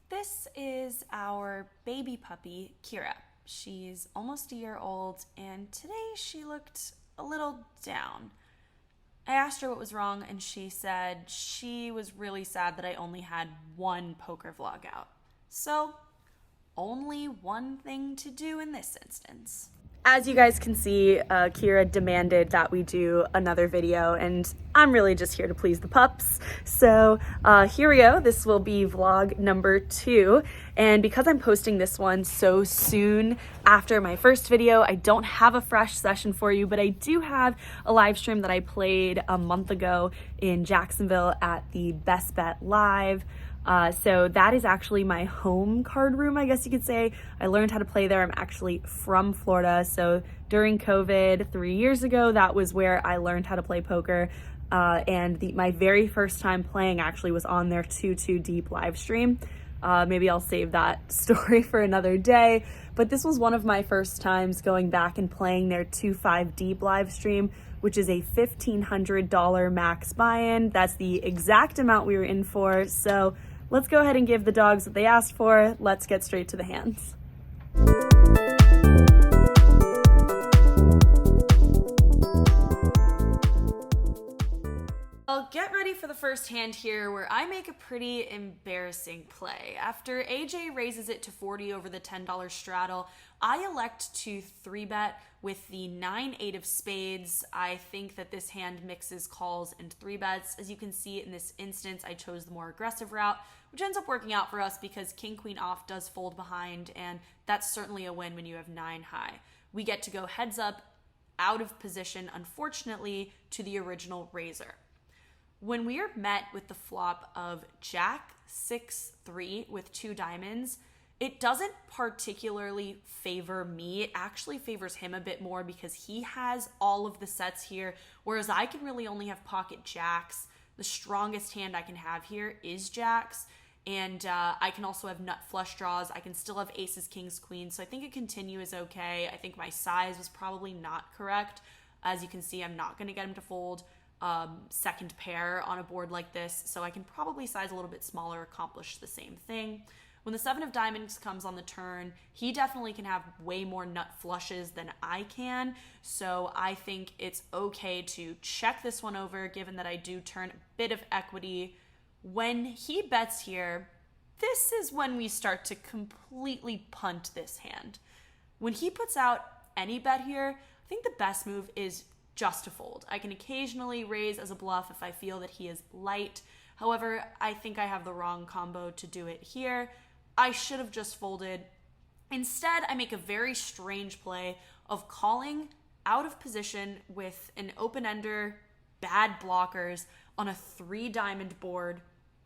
This is our baby puppy, Kira. She's almost a year old, and today she looked a little down. I asked her what was wrong, and she said she was really sad that I only had one poker vlog out. So, only one thing to do in this instance. As you guys can see, Kira demanded that we do another video, and I'm really just here to please the pups. So here we go. This will be vlog number 2. And because I'm posting this one so soon after my first video, I don't have a fresh session for you, but I do have a live stream that I played a month ago in Jacksonville at the Best Bet Live. So that is actually my home card room, I guess you could say. I learned how to play there. I'm actually from Florida. So during COVID 3 years ago, that was where I learned how to play poker. And my very first time playing actually was on their 2-2 Deep live stream. Maybe I'll save that story for another day. But this was one of my first times going back and playing their 2-5 Deep live stream, which is a $1,500 max buy-in. That's the exact amount we were in for. So let's go ahead and give the dogs what they asked for. Let's get straight to the hands. Well, get ready for the first hand here where I make a pretty embarrassing play. After AJ raises it to 40 over the $10 straddle, I elect to 3-bet with the 9-8 of spades. I think that this hand mixes calls and 3-bets. As you can see in this instance, I chose the more aggressive route, which ends up working out for us because king-queen off does fold behind, and that's certainly a win when you have 9 high. We get to go heads up out of position, unfortunately, to the original raiser. When we are met with the flop of Jack 6-3 with 2 diamonds, it doesn't particularly favor me. It actually favors him a bit more because he has all of the sets here, whereas I can really only have pocket jacks. The strongest hand I can have here is jacks, and I can also have nut flush draws. I can still have aces, kings, queens, so I think a continue is okay. I think my size was probably not correct. As you can see, I'm not going to get him to fold second pair on a board like this, so I can probably size a little bit smaller, accomplish the same thing. When the 7 of diamonds comes on the turn, he definitely can have way more nut flushes than I can, so I think it's okay to check this one over, given that I do turn a bit of equity. When he bets here, this is when we start to completely punt this hand. When he puts out any bet here, I think the best move is just to fold. I can occasionally raise as a bluff if I feel that he is light. However, I think I have the wrong combo to do it here. I should have just folded. Instead, I make a very strange play of calling out of position with an open-ender, bad blockers on a 3-diamond board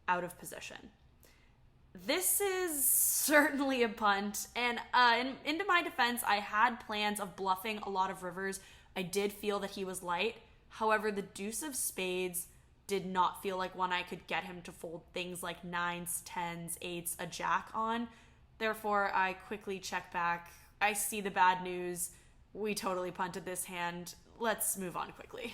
out of position. This is certainly a punt, and into my defense, I had plans of bluffing a lot of rivers. I did feel that he was light. However, the deuce of spades did not feel like one I could get him to fold things like 9s, 10s, 8s, a jack on. Therefore, I quickly check back. I see the bad news. We totally punted this hand. Let's move on quickly.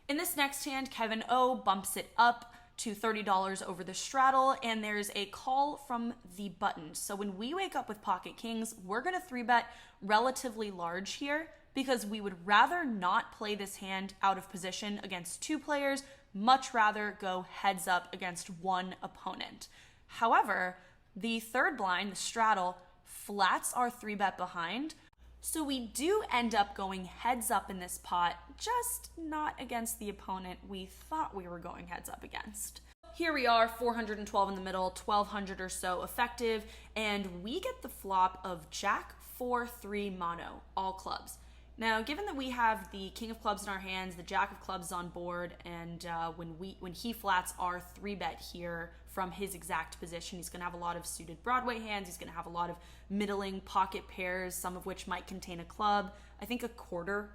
In this next hand, Kevin O bumps it up to $30 over the straddle, and there's a call from the button. So when we wake up with pocket kings, we're going to 3-bet relatively large here, because we would rather not play this hand out of position against 2 players, much rather go heads up against 1 opponent. However, the 3rd blind, the straddle, flats our 3-bet behind, so we do end up going heads up in this pot, just not against the opponent we thought we were going heads up against. Here we are, 412 in the middle, 1200 or so effective, and we get the flop of Jack 4-3 mono, all clubs. Now, given that we have the king of clubs in our hands, the jack of clubs on board, and when he flats our 3-bet here from his exact position, he's going to have a lot of suited Broadway hands. He's going to have a lot of middling pocket pairs, some of which might contain a club. I think a quarter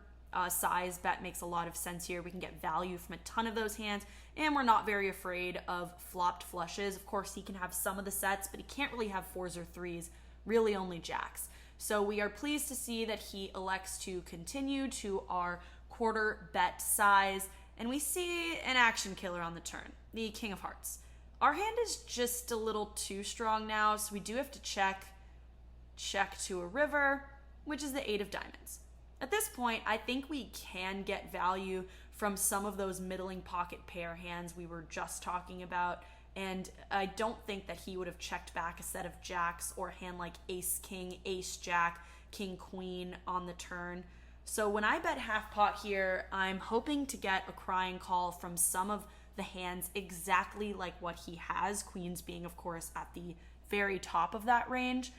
size bet makes a lot of sense here. We can get value from a ton of those hands, and we're not very afraid of flopped flushes. Of course, he can have some of the sets, but he can't really have 4s or 3s, really only jacks. So we are pleased to see that he elects to continue to our quarter bet size, and we see an action killer on the turn, the King of Hearts. our hand is just a little too strong now, so we do have to check to a river, which is the 8 of diamonds. At this point, I think we can get value from some of those middling pocket pair hands we were just talking about, and I don't think that he would have checked back a set of jacks or a hand like ace king, ace jack, king queen on the turn. So when I bet half pot here, I'm hoping to get a crying call from some of the hands exactly like what he has, queens being of course at the very top of that range.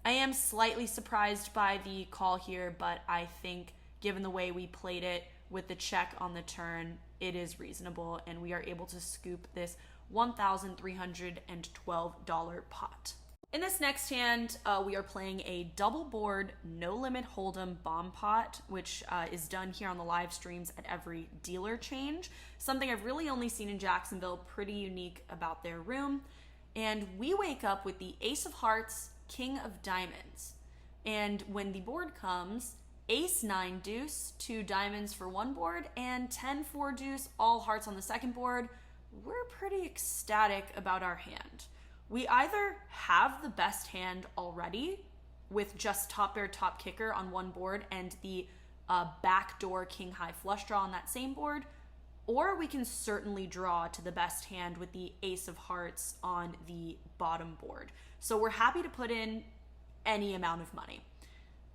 I am slightly surprised by the call here, but I think given the way we played it with the check on the turn, it is reasonable and we are able to scoop this $1,312 pot. In this next hand, we are playing a double board, no limit hold'em bomb pot, which is done here on the live streams at every dealer change. Something I've really only seen in Jacksonville, pretty unique about their room. And we wake up with the ace of hearts, king of diamonds. And when the board comes, ace 9 deuce, 2 diamonds for one board, and 10-4 deuce, all hearts on the second board, we're pretty ecstatic about our hand. We either have the best hand already with just top pair, top kicker on one board and the backdoor king high flush draw on that same board, or we can certainly draw to the best hand with the ace of hearts on the bottom board. So we're happy to put in any amount of money.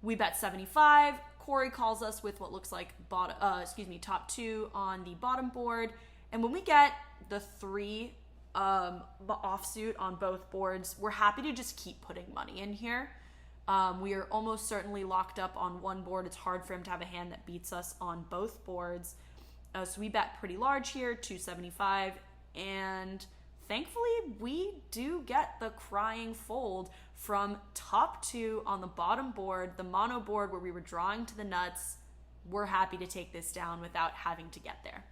We bet 75. Corey calls us with what looks like top 2 on the bottom board. And when we get the 3 offsuit on both boards, we're happy to just keep putting money in here. We are almost certainly locked up on one board. It's hard for him to have a hand that beats us on both boards. So we bet pretty large here, 275, and thankfully we do get the crying fold from top 2 on the bottom board, the mono board where we were drawing to the nuts. We're happy to take this down without having to get there.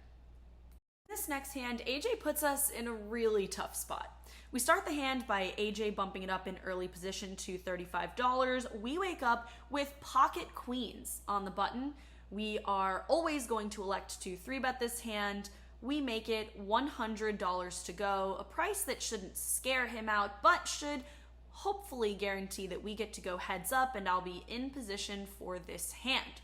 This next hand, AJ puts us in a really tough spot. We start the hand by AJ bumping it up in early position to $35. We wake up with pocket queens on the button. We are always going to elect to 3-bet this hand. We make it $100 to go, a price that shouldn't scare him out, but should hopefully guarantee that we get to go heads up and I'll be in position for this hand.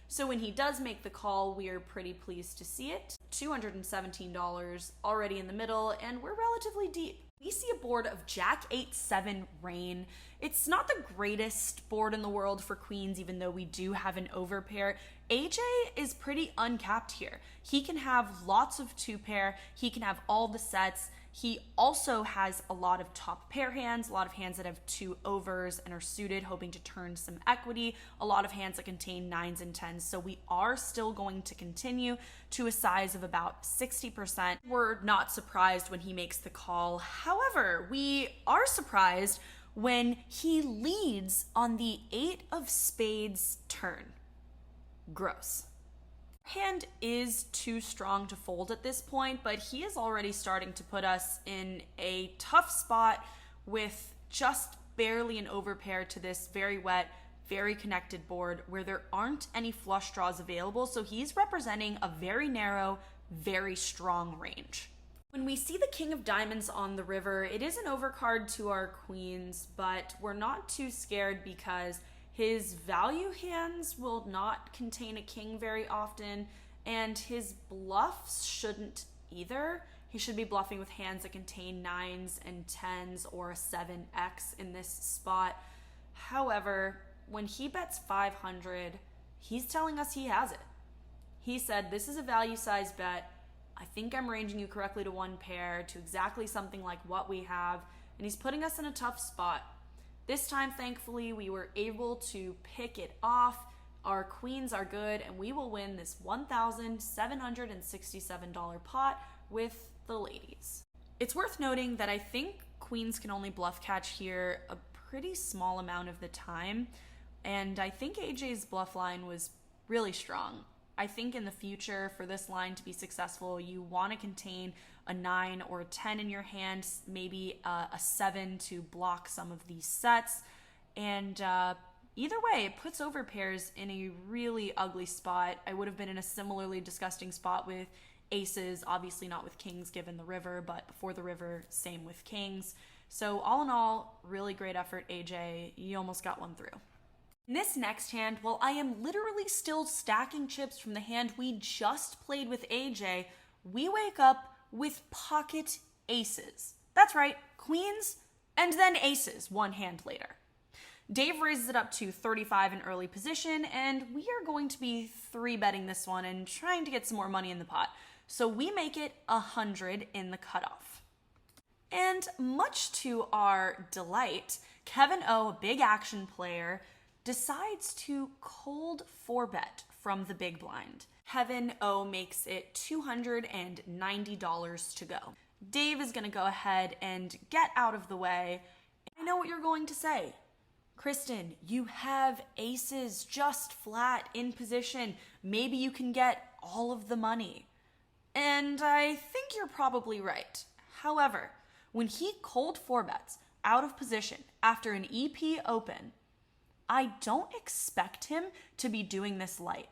So when he does make the call, we are pretty pleased to see it. $217 already in the middle, and we're relatively deep. We see a board of Jack 8-7 rain. It's not the greatest board in the world for queens, even though we do have an overpair. AJ is pretty uncapped here. He can have lots of 2-pair. He can have all the sets. He also has a lot of top pair hands, a lot of hands that have 2 overs and are suited, hoping to turn some equity, a lot of hands that contain 9s and 10s. So we are still going to continue to a size of about 60%. We're not surprised when he makes the call. However, we are surprised when he leads on the 8 of spades turn. Gross. Hand is too strong to fold at this point, but he is already starting to put us in a tough spot with just barely an overpair to this very wet, very connected board where there aren't any flush draws available, so he's representing a very narrow, very strong range. When we see the king of diamonds on the river, it is an overcard to our queens, but we're not too scared because his value hands will not contain a king very often, and his bluffs shouldn't either. He should be bluffing with hands that contain 9s and 10s or a 7x in this spot. However, when he bets 500, he's telling us he has it. He said, this is a value size bet. I think I'm ranging you correctly to 1 pair, to exactly something like what we have, and he's putting us in a tough spot. This time, thankfully, we were able to pick it off. Our queens are good, and we will win this $1,767 pot with the ladies. It's worth noting that I think queens can only bluff catch here a pretty small amount of the time, and I think AJ's bluff line was really strong. I think in the future, for this line to be successful, you want to contain a 9 or a 10 in your hand, maybe a 7 to block some of these sets. And either way, it puts overpairs in a really ugly spot. I would have been in a similarly disgusting spot with aces, obviously not with kings given the river, but before the river, same with kings. So all in all, really great effort, AJ. You almost got one through. In this next hand, while I am literally still stacking chips from the hand we just played with AJ, we wake up with pocket aces. That's right, queens and then aces one hand later. Dave raises it up to 35 in early position, and we are going to be 3-betting this one and trying to get some more money in the pot. So we make it 100 in the cutoff. And much to our delight, Kevin O, a big action player, decides to cold 4-bet from the big blind. Kevin O makes it $290 to go. Dave is going to go ahead and get out of the way. I know what you're going to say. Kristen, you have aces just flat in position. Maybe you can get all of the money. And I think you're probably right. However, when he cold 4-bets out of position after an EP open, I don't expect him to be doing this light.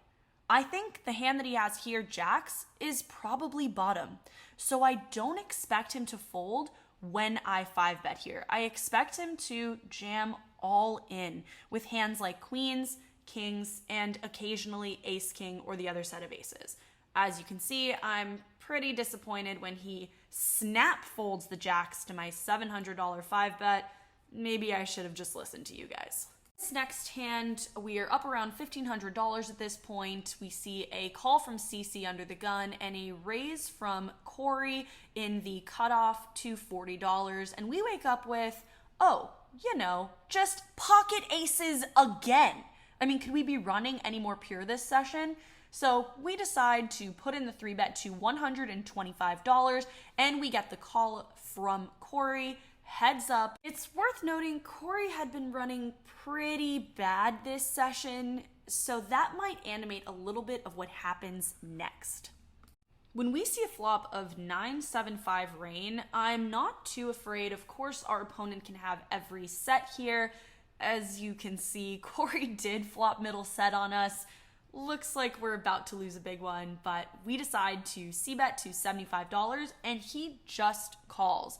I think the hand that he has here, jacks, is probably bottom. So I don't expect him to fold when I 5-bet here. I expect him to jam all in with hands like queens, kings, and occasionally ace-king or the other set of aces. As you can see, I'm pretty disappointed when he snap folds the jacks to my $700 5-bet. Maybe I should have just listened to you guys. This next hand, we are up around $1,500 at this point. We see a call from CC under the gun and a raise from Corey in the cutoff to $40. And we wake up with, oh, you know, just pocket aces again. I mean, could we be running any more pure this session? So we decide to put in the 3-bet to $125, and we get the call from Corey. Heads up. It's worth noting Corey had been running pretty bad this session, so that might animate a little bit of what happens next. When we see a flop of 9-7-5 rain, I'm not too afraid. Of course, our opponent can have every set here. As you can see, Corey did flop middle set on us. Looks like we're about to lose a big one, but we decide to c-bet to $75, and he just calls.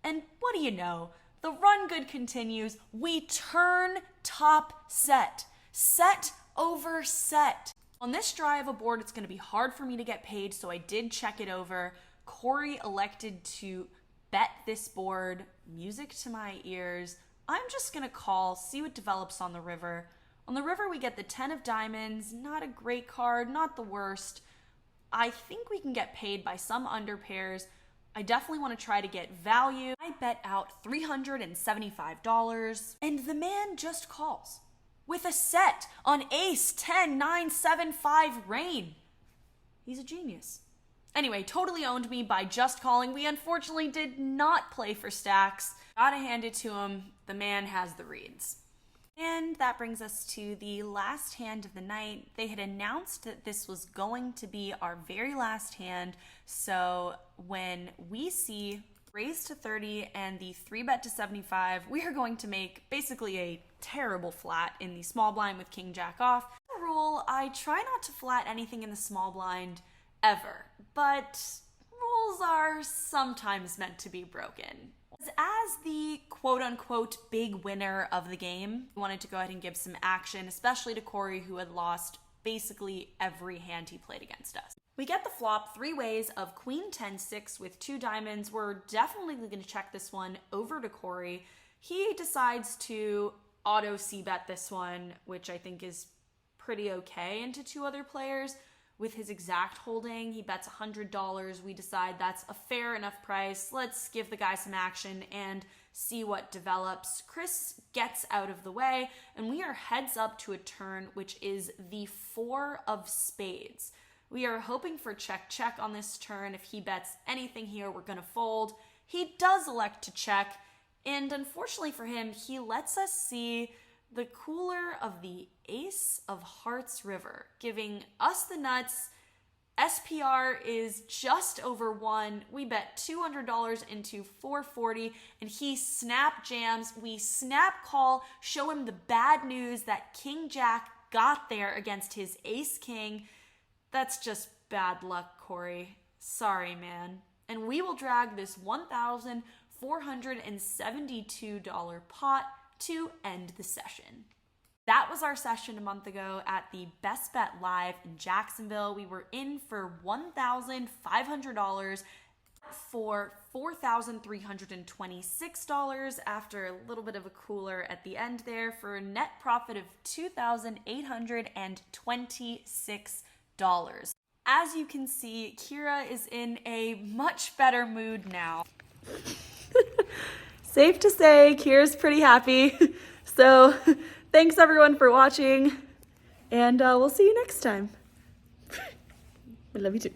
And what do you know? The run good continues. We turn top set. Set over set. On this dry of a board, it's going to be hard for me to get paid, so I did check it over. Corey elected to bet this board. Music to my ears. I'm just going to call, see what develops on the river. On the river, we get the 10 of diamonds. Not a great card, not the worst. I think we can get paid by some underpairs. I definitely want to try to get value. I bet out $375, and the man just calls with a set on ace 10, 9, 7, 5 rain. He's a genius. Anyway, totally owned me by just calling. We unfortunately did not play for stacks. Gotta hand it to him. The man has the reads. And that brings us to the last hand of the night. They had announced that this was going to be our very last hand. So when we see raise to 30 and the 3-bet to 75, we are going to make basically a terrible flat in the small blind with king jack off. As a rule, I try not to flat anything in the small blind ever, but rules are sometimes meant to be broken. As the quote-unquote big winner of the game, I wanted to go ahead and give some action, especially to Corey, who had lost basically every hand he played against us. We get the flop 3 ways of queen 10-6 with 2 diamonds. We're definitely going to check this one over to Corey. He decides to auto c-bet this one, which I think is pretty okay, into 2 other players. With his exact holding, he bets $100. We decide that's a fair enough price. Let's give the guy some action and see what develops. Chris gets out of the way, and we are heads up to a turn, which is the 4 of spades. We are hoping for check on this turn. If he bets anything here, we're going to fold. He does elect to check, and unfortunately for him, he lets us see the cooler of the Ace of Hearts river, giving us the nuts. SPR is just over 1. We bet $200 into 440, and he snap jams. We snap call, show him the bad news that King Jack got there against his Ace King. That's just bad luck, Corey. Sorry, man. And we will drag this $1,472 pot to end the session. That was our session a month ago at the Best Bet Live in Jacksonville. We were in for $1,500 for $4,326 after a little bit of a cooler at the end there for a net profit of $2,826. As you can see, Kira is in a much better mood now. Safe to say, Kira's pretty happy. So thanks everyone for watching, and we'll see you next time. I love you too.